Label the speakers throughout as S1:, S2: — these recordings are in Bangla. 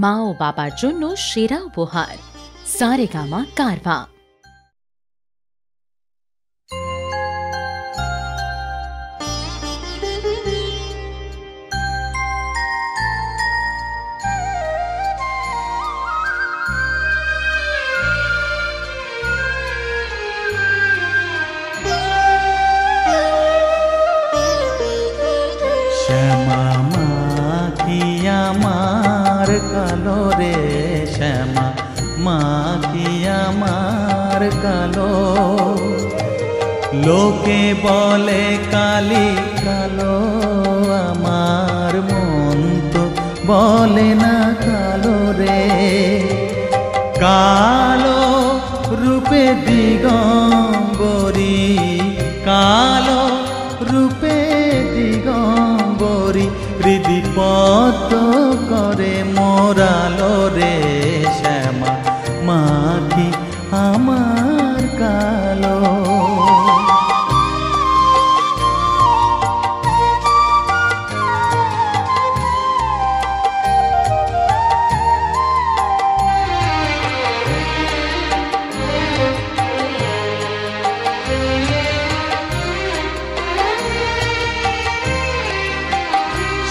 S1: মা ও বাবার জন্য সেরা উপহার সারেগামা কারভা।
S2: শ্যামা মা কি আমার কালো রে, শ্যামা মা কি আমার কালো। লোকে বলে কালি কালো, আমার মন তো বলে না কালো রে। কালো রূপে দিগম্বরী, কালো রূপে দিগম্বরী, হৃদি পদ্ম করে মোরালো রে। শ্যামা মা কি আমার কালো।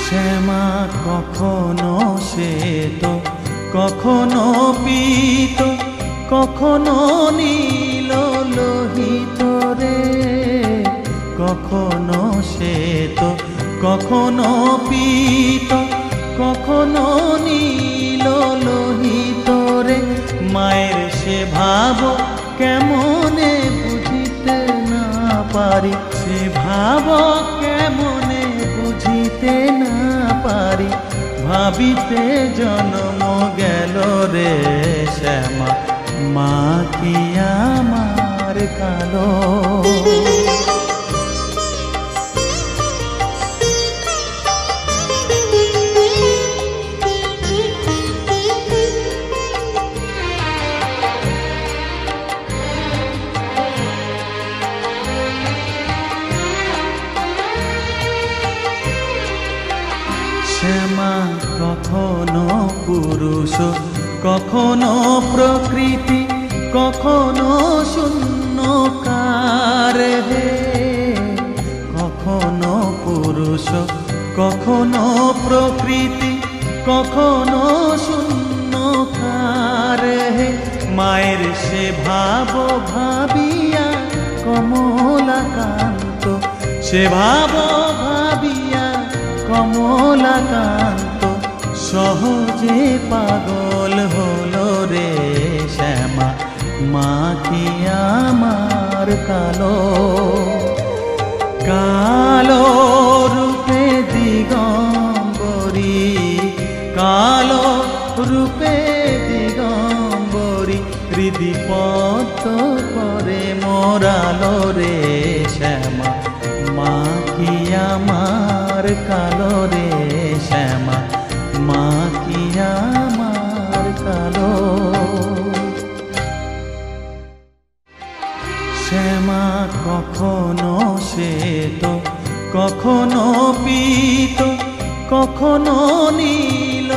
S2: শ্যামা কখনো শ্বেত, কখনো পীত, কখনো নীল লোহিত রে। কখনো শ্বেত, কখনো পীত, কখনো নীল লোহিত রে। মায়ের সে ভাব কেমনে বুঝিতে না পারি, সে ভাব কেমনে বুঝিতে না পারি, ভাবিতে জন্ম গেল রে। শ্যামা মা কি আমার কালো। শ্যামা কখনো পুরুষ, কখনো প্রকৃতি, কখনো শূন্যকার হে। কখনো পুরুষ, কখনো প্রকৃতি, কখনো শূন্যকার হে। মায়ের সে ভাব ভাবিয়া কমলাকান্ত, সে ভাব ভাবিয়া কমলাকান্ত সহজে পাগল হলো রে। শ্যামা মা কি আমার কালো। কালো রূপে দিগম্বরী, কালো রূপে দিগম্বরী, হৃদি পদ্ম করে মোরালো রে। শ্যামা মা কি আমার কালো রে। শ্যামা মা কি আমার কালো। শ্যামা কখনো শ্বেত, কখনো পীত, কখনো নীল